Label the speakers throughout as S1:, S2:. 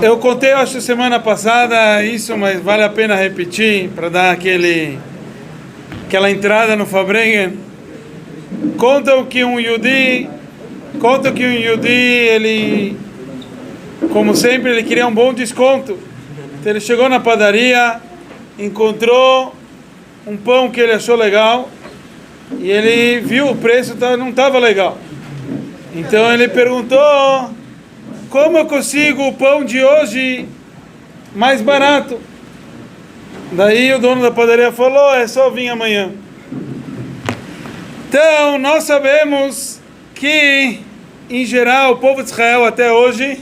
S1: Eu contei, acho, semana passada isso, mas vale a pena repetir para dar aquela entrada no Fabrengen. Contam que um Yudi, ele, como sempre, ele queria um bom desconto. Então ele chegou na padaria, encontrou um pão que ele achou legal e ele viu o preço não estava legal. Então ele perguntou: como eu consigo o pão de hoje mais barato? Daí o dono da padaria falou: é só vir amanhã. Então nós sabemos que, em geral, o povo de Israel até hoje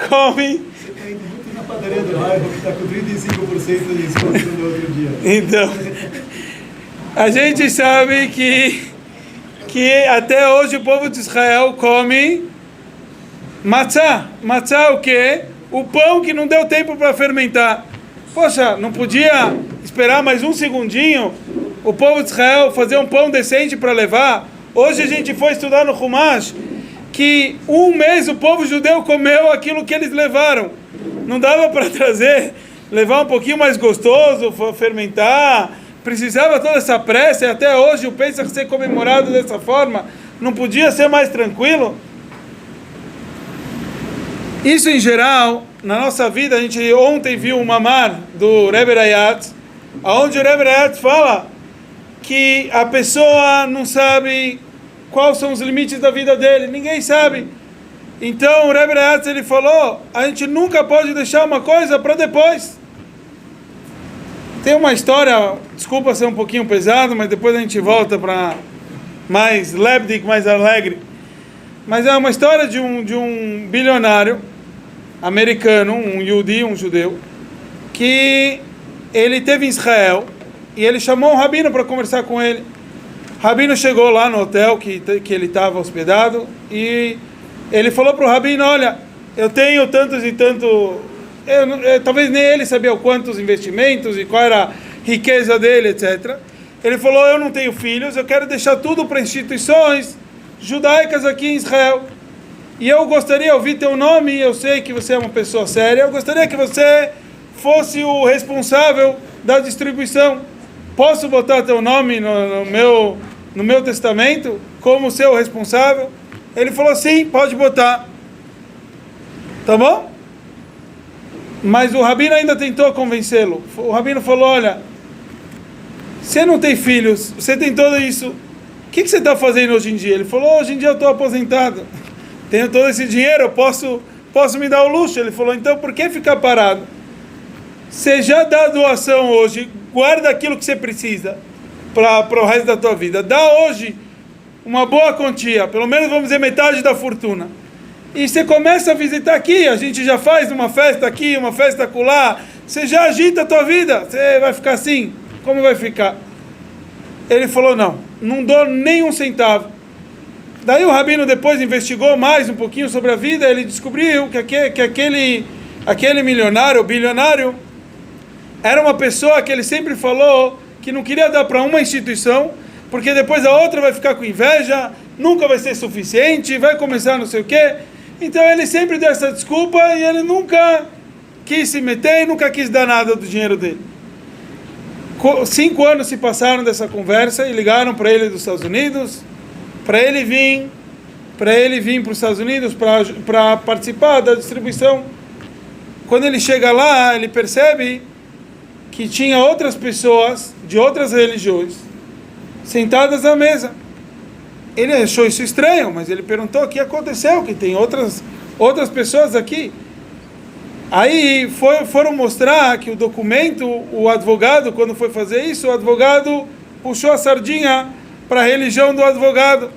S1: come.
S2: Você está indo muito na padaria do bairro, que está com 35% de desconto no outro dia.
S1: Então, a gente sabe que até hoje o povo de Israel come matzá. Matzá o quê? O pão que não deu tempo para fermentar. Poxa, não podia esperar mais um segundinho o povo de Israel fazer um pão decente para levar? Hoje a gente foi estudar no Humash que um mês o povo judeu comeu aquilo que eles levaram. Não dava para levar um pouquinho mais gostoso, fermentar. Precisava toda essa pressa, e até hoje o Pesach ser comemorado dessa forma. Não podia ser mais tranquilo? Isso em geral, na nossa vida, a gente ontem viu um mamar do Rebbe Rayatz, onde o Rebbe Rayatz fala que a pessoa não sabe quais são os limites da vida dele, ninguém sabe. Então o Rebbe Rayatz, ele falou: a gente nunca pode deixar uma coisa para depois. Tem uma história, desculpa ser um pouquinho pesado, mas depois a gente volta para mais lebdik, mais alegre. Mas é uma história de um bilionário americano, um Yehudi, um judeu, que ele teve em Israel e ele chamou um rabino para conversar com ele. O rabino chegou lá no hotel que ele estava hospedado e ele falou para o rabino: olha, eu tenho tantos e tanto... talvez nem ele sabia quantos investimentos e qual era a riqueza dele, etc. Ele falou: eu não tenho filhos, eu quero deixar tudo para instituições judaicas aqui em Israel. E eu gostaria de ouvir teu nome, eu sei que você é uma pessoa séria, eu gostaria que você fosse o responsável da distribuição. Posso botar teu nome no meu testamento como seu responsável? Ele falou: sim, pode botar. Tá bom? Mas o rabino ainda tentou convencê-lo. O rabino falou: olha, você não tem filhos, você tem tudo isso, o que você está fazendo hoje em dia? Ele falou: hoje em dia eu estou aposentado, tenho todo esse dinheiro, eu posso me dar o luxo. Ele falou: então por que ficar parado? Você já dá doação hoje, guarda aquilo que você precisa para o resto da tua vida. Dá hoje uma boa quantia, pelo menos vamos dizer metade da fortuna. E você começa a visitar aqui, a gente já faz uma festa aqui, uma festa acolá, você já agita a tua vida, você vai ficar assim, como vai ficar? Ele falou: não dou nem um centavo. Daí o rabino depois investigou mais um pouquinho sobre a vida, ele descobriu que aquele milionário, bilionário, era uma pessoa que ele sempre falou que não queria dar para uma instituição, porque depois a outra vai ficar com inveja, nunca vai ser suficiente, vai começar não sei o quê. Então ele sempre deu essa desculpa e ele nunca quis se meter e nunca quis dar nada do dinheiro dele. 5 anos se passaram dessa conversa e ligaram para ele dos Estados Unidos, para ele vir para os Estados Unidos para participar da distribuição. Quando ele chega lá, ele percebe que tinha outras pessoas de outras religiões sentadas à mesa. Ele achou isso estranho, mas ele perguntou: o que aconteceu, que tem outras pessoas aqui. Aí foram mostrar que o documento, o advogado, quando foi fazer isso, o advogado puxou a sardinha para a religião do advogado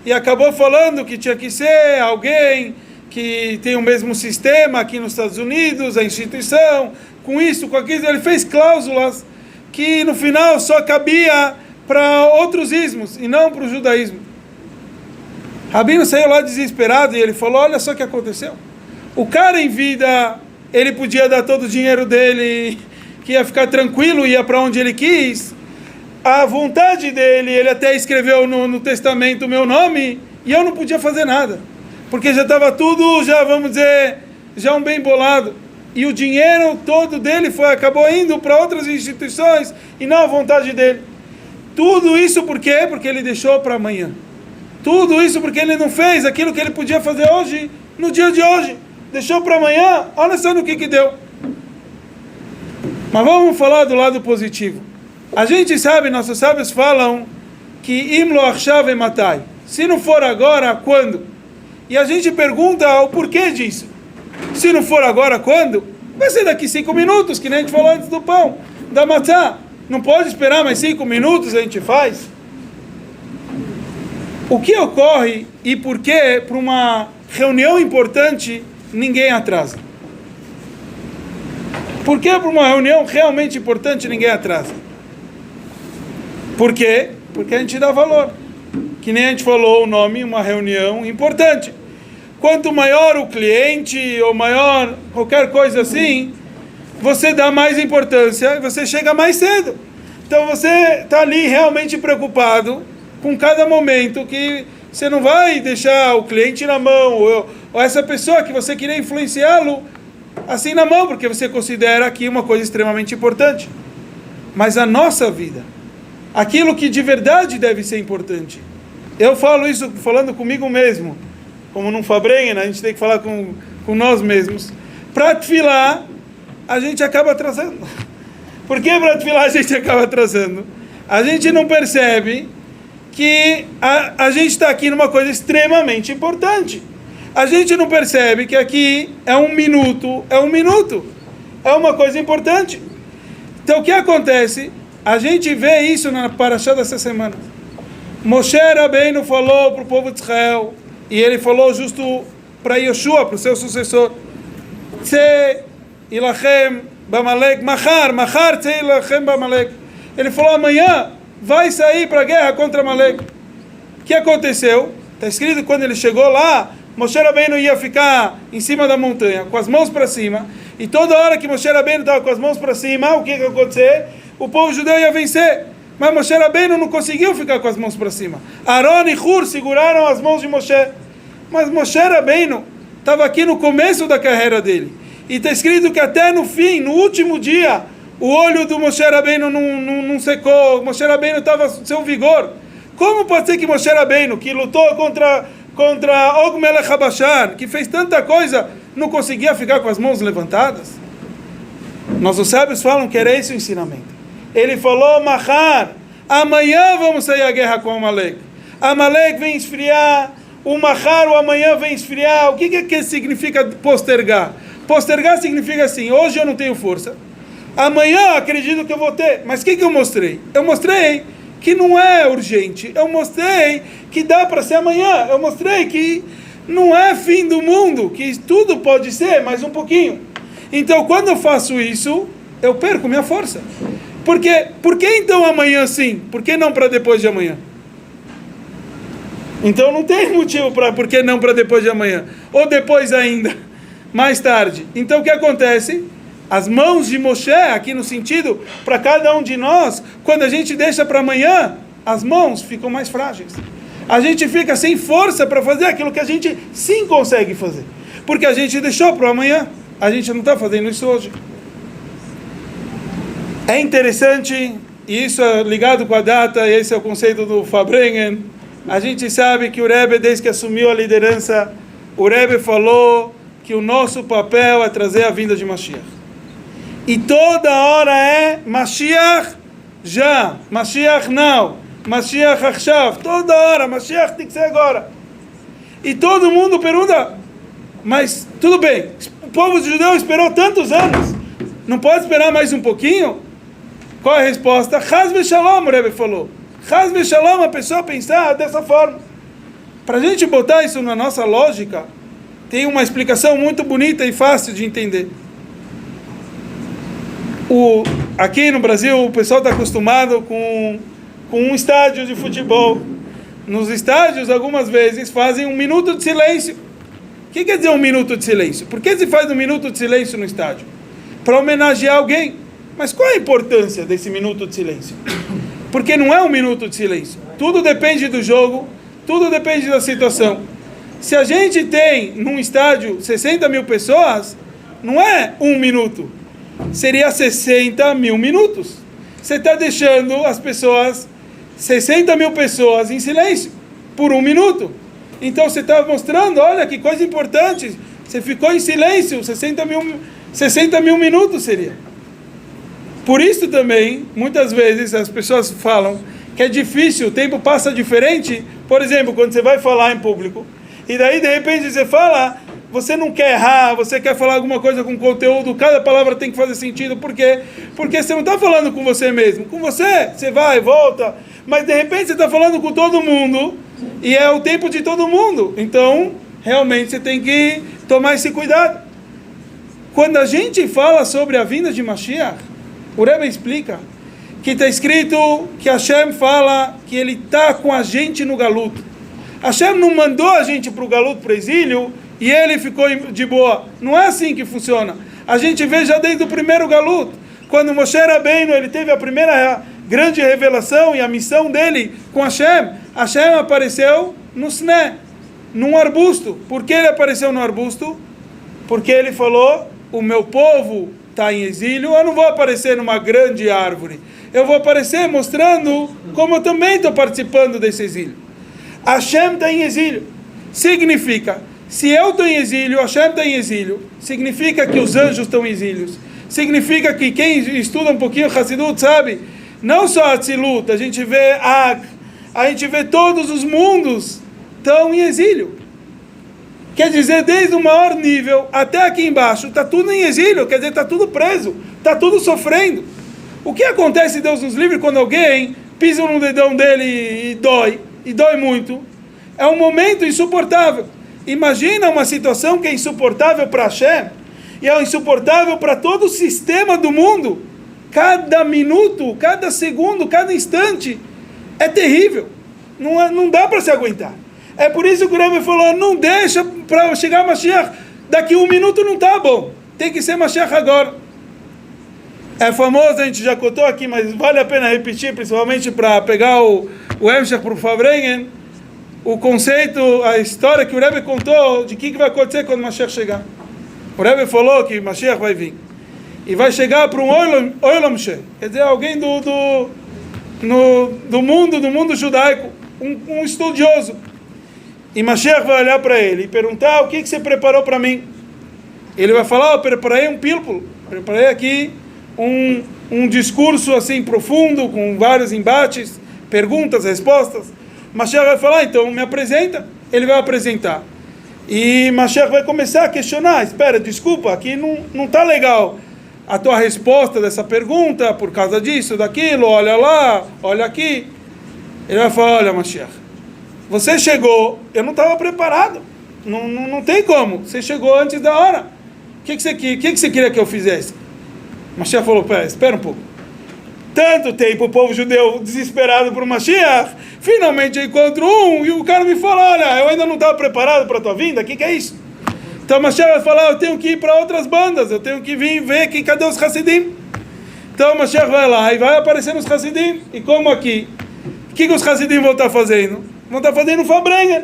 S1: e acabou falando que tinha que ser alguém que tem o mesmo sistema aqui nos Estados Unidos, a instituição, com isso, com aquilo. Ele fez cláusulas que no final só cabia para outros ismos e não para o judaísmo. Rabino saiu lá desesperado e ele falou: olha só o que aconteceu. O cara em vida, ele podia dar todo o dinheiro dele, que ia ficar tranquilo, ia para onde ele quis. A vontade dele, ele até escreveu no testamento o meu nome, e eu não podia fazer nada. Porque já estava tudo, vamos dizer, já um bem bolado. E o dinheiro todo dele acabou indo para outras instituições e não à vontade dele. Tudo isso por quê? Porque ele deixou para amanhã. Tudo isso porque ele não fez aquilo que ele podia fazer hoje, no dia de hoje. Deixou para amanhã, olha só no que deu. Mas vamos falar do lado positivo. A gente sabe, nossos sábios falam que Im lo achshav matai. Se não for agora, quando? E a gente pergunta o porquê disso. Se não for agora, quando? Vai ser daqui 5 minutos, que nem a gente falou antes do pão, da matzá. Não pode esperar mais 5 minutos, a gente faz. O que ocorre e por que para uma reunião importante ninguém atrasa? Por que para uma reunião realmente importante ninguém atrasa? Por quê? Porque a gente dá valor. Que nem a gente falou o nome, uma reunião importante. Quanto maior o cliente, ou maior qualquer coisa assim, você dá mais importância e você chega mais cedo. Então você está ali realmente preocupado com cada momento, que você não vai deixar o cliente na mão, ou essa pessoa que você queria influenciá-lo assim na mão, porque você considera aqui uma coisa extremamente importante. Mas a nossa vida, aquilo que de verdade deve ser importante, eu falo isso falando comigo mesmo, como num Fabrengen, a gente tem que falar com nós mesmos. Para tefilá, a gente acaba atrasando. Por que para tefilá a gente acaba atrasando? A gente não percebe que a gente está aqui numa coisa extremamente importante. A gente não percebe que aqui é um minuto, é uma coisa importante. Então o que acontece? A gente vê isso na Parashá dessa semana. Moshe Rabbeinu falou para o povo de Israel, e ele falou justo para Yoshua, para o seu sucessor: Tze ilachem b'Amalek, machar tze ilachem b'Amalek. Ele falou: amanhã vai sair para a guerra contra Amalek. O que aconteceu? Está escrito que quando ele chegou lá, Moshe Rabbeinu ia ficar em cima da montanha, com as mãos para cima, e toda hora que Moshe Rabbeinu estava com as mãos para cima, o que ia acontecer? O povo judeu ia vencer. Mas Moshe Rabbeinu não conseguiu ficar com as mãos para cima. Aaron e Hur seguraram as mãos de Moshe. Mas Moshe Rabbeinu estava aqui no começo da carreira dele. E está escrito que até no fim, no último dia, o olho do Moshe Rabbeinu não secou. Moshe Rabbeinu estava sem vigor. Como pode ser que Moshe Rabbeinu, que lutou contra Og Melech HaBashan, que fez tanta coisa, não conseguia ficar com as mãos levantadas? Nossos sábios falam que era esse o ensinamento. Ele falou: Mahar, amanhã vamos sair à guerra com Amalek. Amalek vem esfriar, o Mahar, o amanhã vem esfriar. O que significa postergar? Postergar significa assim: hoje eu não tenho força, amanhã acredito que eu vou ter. Mas o que eu mostrei? Eu mostrei que não é urgente. Eu mostrei que dá para ser amanhã. Eu mostrei que não é fim do mundo, que tudo pode ser mais um pouquinho. Então, quando eu faço isso, eu perco minha força. Por que então amanhã sim? Por que não para depois de amanhã? Então não tem motivo para por que não para depois de amanhã. Ou depois ainda, mais tarde. Então o que acontece? As mãos de Moshe, aqui no sentido, para cada um de nós, quando a gente deixa para amanhã, as mãos ficam mais frágeis. A gente fica sem força para fazer aquilo que a gente sim consegue fazer. Porque a gente deixou para amanhã. A gente não está fazendo isso hoje. É interessante, e isso é ligado com a data, e esse é o conceito do Fabrengen. A gente sabe que o Rebbe, desde que assumiu a liderança, o Rebbe falou que o nosso papel é trazer a vinda de Mashiach. E toda hora é Mashiach já, Mashiach now, Mashiach achshav, toda hora, Mashiach tem que ser agora. E todo mundo pergunta: mas tudo bem, o povo judeu esperou tantos anos, não pode esperar mais um pouquinho? Qual é a resposta? Chas v'shalom, o Rebbe falou. Chas v'shalom, a pessoa pensar dessa forma. Para a gente botar isso na nossa lógica, tem uma explicação muito bonita e fácil de entender. Aqui no Brasil, o pessoal está acostumado com um estádio de futebol. Nos estádios, algumas vezes, fazem 1 minuto de silêncio. O que quer dizer 1 minuto de silêncio? Por que se faz 1 minuto de silêncio no estádio? Para homenagear alguém. Mas qual é a importância desse minuto de silêncio? Porque não é 1 minuto de silêncio. Tudo depende do jogo, tudo depende da situação. Se a gente tem num estádio 60 mil pessoas, não é 1 minuto, seria 60 mil minutos. Você está deixando as pessoas, 60 mil pessoas em silêncio por 1 minuto. Então você está mostrando, olha que coisa importante, você ficou em silêncio, 60 mil minutos seria. Por isso também, muitas vezes as pessoas falam que é difícil, o tempo passa diferente. Por exemplo, quando você vai falar em público, e daí de repente você fala, você não quer errar, você quer falar alguma coisa com conteúdo, cada palavra tem que fazer sentido. Por quê? Porque você não está falando com você mesmo. Com você vai, volta, mas de repente você está falando com todo mundo, e é o tempo de todo mundo. Então, realmente você tem que tomar esse cuidado. Quando a gente fala sobre a vinda de Mashiach, o Rebbe explica que está escrito que Hashem fala que ele está com a gente no galuto. Hashem não mandou a gente para o galuto, para o exílio, e ele ficou de boa. Não é assim que funciona. A gente vê já desde o primeiro galuto, quando Moshe Rabbeinu ele teve a primeira grande revelação e a missão dele com Hashem. Hashem apareceu no Sne, num arbusto. Por que ele apareceu no arbusto? Porque ele falou, o meu povo está em exílio, eu não vou aparecer numa grande árvore. Eu vou aparecer mostrando como eu também estou participando desse exílio. Hashem está em exílio. Significa, se eu estou em exílio, Hashem está em exílio, significa que os anjos estão em exílios. Significa que quem estuda um pouquinho Hassidut sabe, não só Atzilut, a gente vê a gente vê todos os mundos estão em exílio. Quer dizer, desde o maior nível até aqui embaixo, está tudo em exílio, quer dizer, está tudo preso, está tudo sofrendo. O que acontece, Deus nos livre, quando alguém pisa no dedão dele e dói muito? É um momento insuportável. Imagina uma situação que é insuportável para Hashem, e é insuportável para todo o sistema do mundo. Cada minuto, cada segundo, cada instante é terrível. Não dá para se aguentar. É por isso que o Rebbe falou, não deixa para chegar Mashiach, daqui 1 minuto não está bom, tem que ser Mashiach agora. É famoso, a gente já contou aqui, mas vale a pena repetir, principalmente para pegar o Hemshech para o Fabrengen, o conceito, a história que o Rebbe contou de que vai acontecer quando Mashiach chegar. O Rebbe falou que Mashiach vai vir, e vai chegar para um Olam Sheh, quer dizer, alguém do mundo judaico, um estudioso. E Mashiach vai olhar para ele e perguntar, o que você preparou para mim? Ele vai falar, eu preparei um pílpulo, preparei aqui um discurso assim profundo, com vários embates, perguntas, respostas. Mashiach vai falar, então me apresenta. Ele vai apresentar. E Mashiach vai começar a questionar, espera, desculpa, aqui não está legal a tua resposta dessa pergunta, por causa disso, daquilo, olha lá, olha aqui. Ele vai falar, olha Mashiach, você chegou, eu não estava preparado, não tem como, você chegou antes da hora, o que você queria que eu fizesse? Mashiach falou, espera um pouco, tanto tempo o povo judeu desesperado por Mashiach, finalmente eu encontro e o cara me fala, olha, eu ainda não estava preparado para a tua vinda, o que é isso? Então Mashiach vai falar, eu tenho que ir para outras bandas, eu tenho que vir ver cadê os Hassidim. Então Mashiach vai lá e vai aparecer nos Hassidim, e como aqui, o que os Hassidim vão estar fazendo? Vão estar fazendo Fabrengen.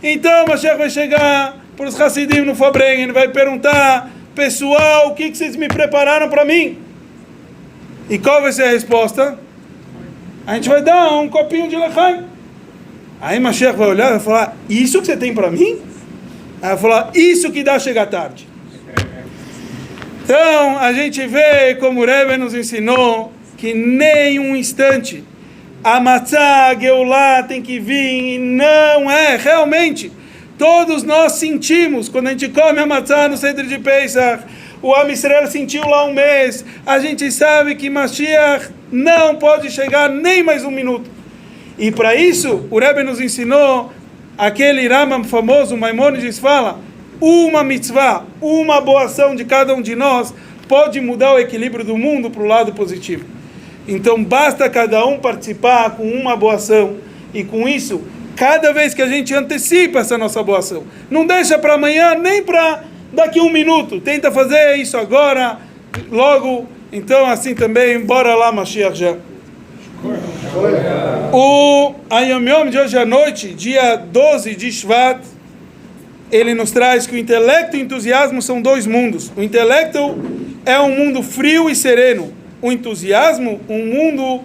S1: Então Mashiach vai chegar para os Hassidim no Fabrengen, ele vai perguntar, pessoal, o que vocês me prepararam para mim? E qual vai ser a resposta? A gente vai dar um copinho de Lechaim. Aí Mashiach vai olhar e vai falar, isso que você tem para mim? Aí vai falar, isso que dá chegar tarde. Então a gente vê como o Rebbe nos ensinou que nem um instante a matzá, a Geulah tem que vir, e não é, realmente, todos nós sentimos, quando a gente come a matzá no centro de Pesach, o Am Yisrael sentiu lá 1 mês, a gente sabe que Mashiach não pode chegar nem mais 1 minuto, e para isso, o Rebbe nos ensinou, aquele Rambam famoso, Maimonides fala, uma mitzvah, uma boa ação de cada um de nós, pode mudar o equilíbrio do mundo para o lado positivo. Então basta cada um participar com uma boa ação, e com isso, cada vez que a gente antecipa essa nossa boa ação, não deixa para amanhã, nem para daqui 1 minuto, tenta fazer isso agora, logo, então assim também, bora lá Mashiach já. O Ayom Yom de hoje à noite, dia 12 de Shvat, ele nos traz que o intelecto e o entusiasmo são dois mundos. O intelecto é um mundo frio e sereno. O entusiasmo, um mundo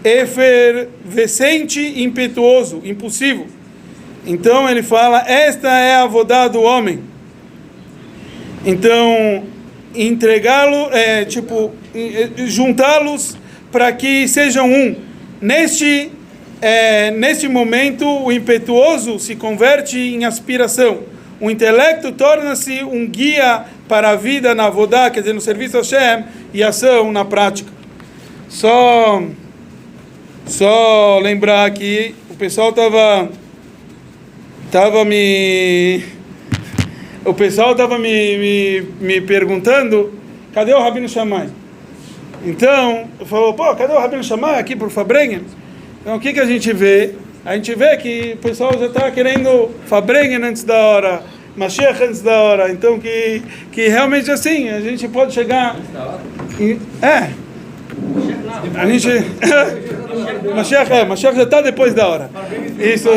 S1: efervescente, impetuoso, impulsivo. Então ele fala, esta é a avodá do homem. Então, entregá-lo, juntá-los para que sejam um. Neste momento, o impetuoso se converte em aspiração. O intelecto torna-se um guia para a vida na avodá, quer dizer, no serviço a Hashem, e ação na prática. Só lembrar que o pessoal estava me perguntando, cadê o Rabino Shammai? Então, falou, cadê o Rabino Shammai aqui por Fabrengen? Então, o que a gente vê? A gente vê que o pessoal já está querendo Fabrengen antes da hora, Mashiach antes da hora. Então, que realmente assim, a gente pode chegar... A gente... Mashiach já está depois da hora. Isso.